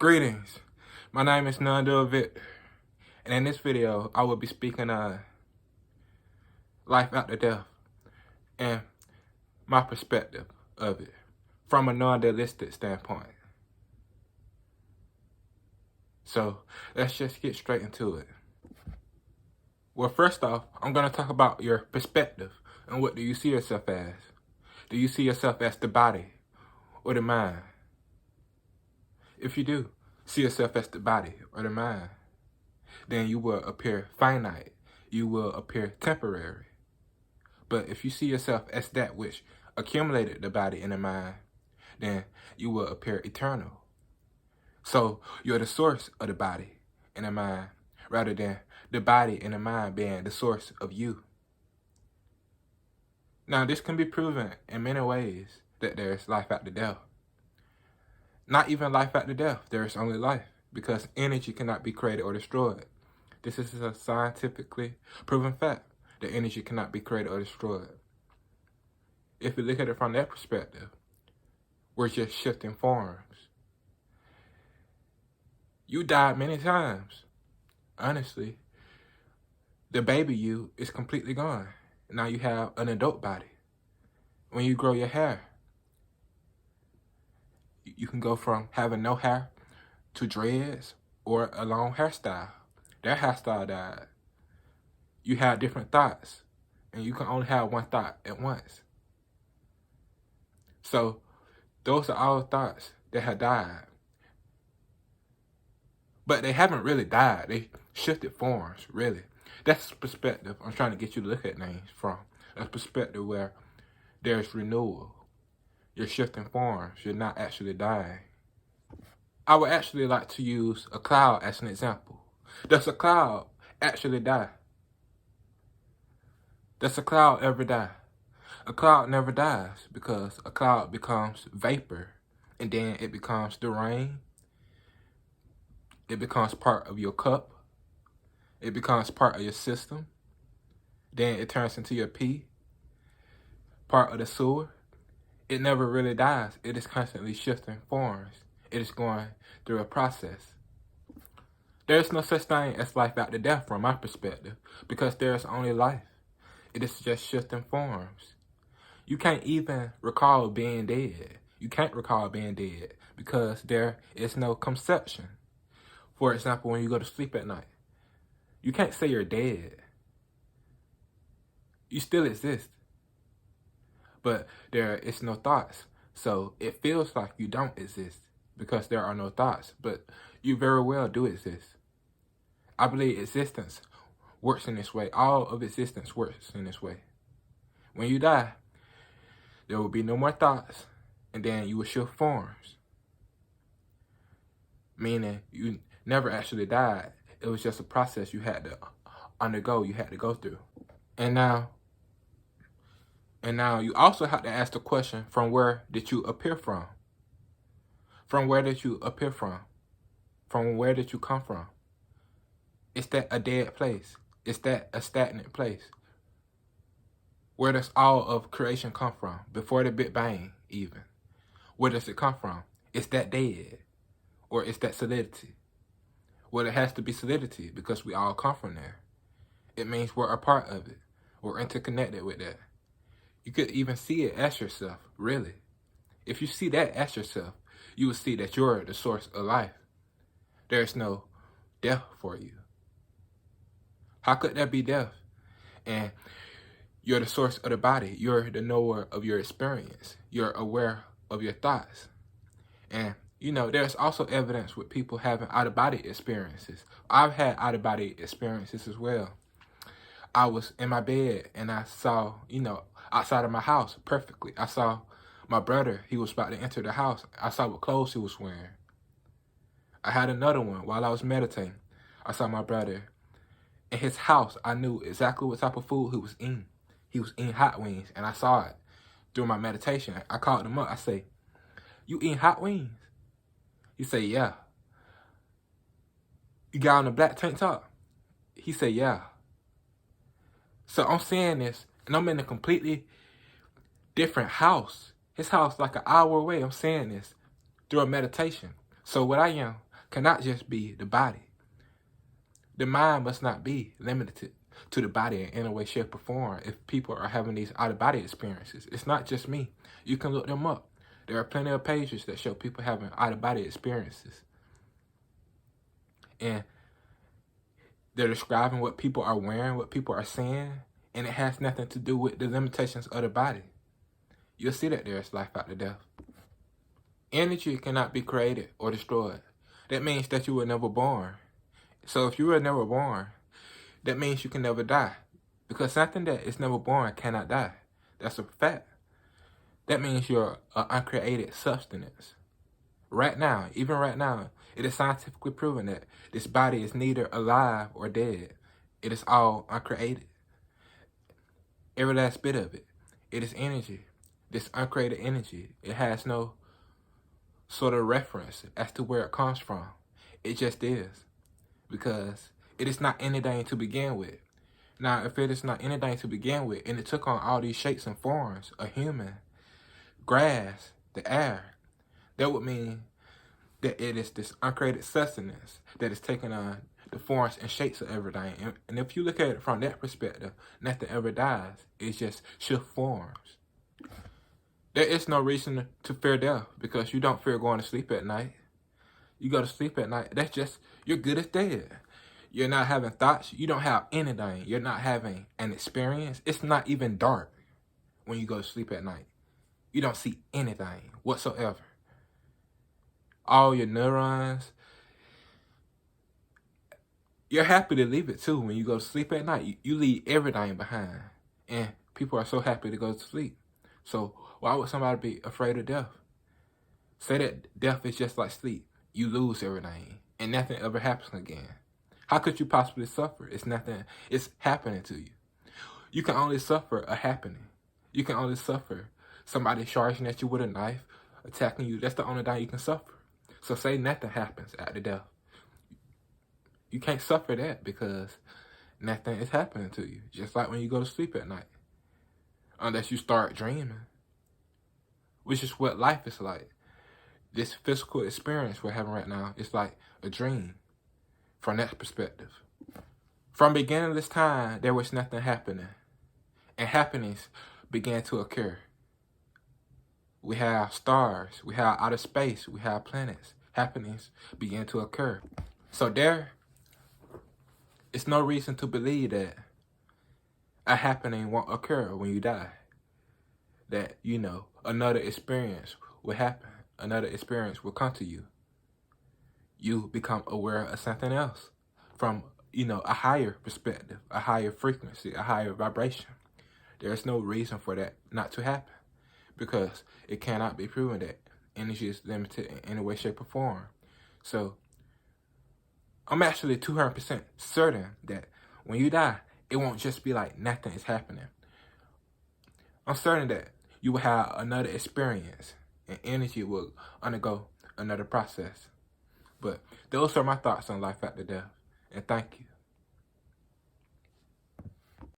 Greetings, my name is Nando Vic, and in this video I will be speaking on life after death and my perspective of it from a non-dualistic standpoint. So let's just get straight into it. Well, first off, I'm going to talk about your perspective and what do you see yourself as? Do you see yourself as the body or the mind? If you do see yourself as the body or the mind, then you will appear finite. You will appear temporary. But if you see yourself as that which accumulated the body and the mind, then you will appear eternal. So you're the source of the body and the mind, rather than the body and the mind being the source of you. Now, this can be proven in many ways that there's life after death. Not even life after death, there is only life, because energy cannot be created or destroyed. This is a scientifically proven fact, that energy cannot be created or destroyed. If you look at it from that perspective, we're just shifting forms. You died many times. Honestly, the baby you is completely gone. Now you have an adult body. When you grow your hair, you can go from having no hair to dreads or a long hairstyle. That hairstyle died. You have different thoughts, and you can only have one thought at once. So those are all thoughts that have died. But they haven't really died. They shifted forms, really. That's the perspective I'm trying to get you to look at things from. A perspective where there's renewal. You're shifting forms. You're not actually dying. I would actually like to use a cloud as an example. Does a cloud actually die? Does a cloud ever die? A cloud never dies, because a cloud becomes vapor, and then it becomes the rain. It becomes part of your cup. It becomes part of your system. Then it turns into your pee, part of the sewer. It never really dies. It is constantly shifting forms. It is going through a process. There is no such thing as life after death from my perspective, because there is only life. It is just shifting forms. You can't even recall being dead. You can't recall being dead because there is no conception. For example, when you go to sleep at night, you can't say you're dead. You still exist. But there is no thoughts. So it feels like you don't exist because there are no thoughts. But you very well do exist. I believe existence works in this way. All of existence works in this way. When you die, there will be no more thoughts, and then you will shift forms. Meaning you never actually died. It was just a process you had to undergo, you had to go through. And now you also have to ask the question, from where did you appear from? From where did you appear from? From where did you come from? Is that a dead place? Is that a stagnant place? Where does all of creation come from? Before the Big Bang, even. Where does it come from? Is that dead? Or is that solidity? Well, it has to be solidity because we all come from there. It means we're a part of it. We're interconnected with that. You could even see it as yourself, really. If you see that as yourself, you will see that you're the source of life. There's no death for you. How could there be death? And you're the source of the body. You're the knower of your experience. You're aware of your thoughts. And, there's also evidence with people having out-of-body experiences. I've had out-of-body experiences as well. I was in my bed and I saw, outside of my house perfectly. I saw my brother. He was about to enter the house. I saw what clothes he was wearing. I had another one while I was meditating. I saw my brother in his house. I knew exactly what type of food he was eating. He was eating hot wings, and I saw it during my meditation. I called him up. I say, "You eating hot wings?" He said, "Yeah." "You got on a black tank top?" He said, "Yeah." So I'm saying this, and I'm in a completely different house. His house like an hour away. I'm saying this through a meditation. So what I am, cannot just be the body. The mind must not be limited to the body in any way, shape, or form if people are having these out-of-body experiences. It's not just me. You can look them up. There are plenty of pages that show people having out-of-body experiences. And they're describing what people are wearing, what people are saying, and it has nothing to do with the limitations of the body. You'll see that there's life after death. Energy cannot be created or destroyed. That means that you were never born. So if you were never born, that means you can never die. Because something that is never born cannot die. That's a fact. That means you're an uncreated substance. Right now, even right now, it is scientifically proven that this body is neither alive or dead. It is all uncreated. Every last bit of it. It is energy. This uncreated energy. It has no sort of reference as to where it comes from. It just is. Because it is not anything to begin with. Now, if it is not anything to begin with, and it took on all these shapes and forms, a human, grass, the air, that would mean that it is this uncreated sustenance that is taking on the forms and shapes of everything. And if you look at it from that perspective, nothing ever dies. It just shift forms. There is no reason to fear death because you don't fear going to sleep at night. You go to sleep at night, that's just, you're good as dead. You're not having thoughts. You don't have anything. You're not having an experience. It's not even dark when you go to sleep at night. You don't see anything whatsoever. All your neurons, you're happy to leave it too. When you go to sleep at night, you leave everything behind. And people are so happy to go to sleep. So why would somebody be afraid of death? Say that death is just like sleep. You lose everything and nothing ever happens again. How could you possibly suffer? It's nothing. It's happening to you. You can only suffer a happening. You can only suffer somebody charging at you with a knife, attacking you. That's the only thing you can suffer. So say nothing happens after death. You can't suffer that because nothing is happening to you. Just like when you go to sleep at night. Unless you start dreaming. Which is what life is like. This physical experience we're having right now is like a dream. From that perspective. From beginning of this time, there was nothing happening. And happenings began to occur. We have stars, we have outer space, we have planets. Happenings began to occur. So there is no reason to believe that a happening won't occur when you die. That, another experience will happen. Another experience will come to you. You become aware of something else from, a higher perspective, a higher frequency, a higher vibration. There's no reason for that not to happen because it cannot be proven that energy is limited in any way, shape, or form. So I'm actually 200% certain that when you die, it won't just be like nothing is happening. I'm certain that you will have another experience and energy will undergo another process. But those are my thoughts on life after death. And thank you.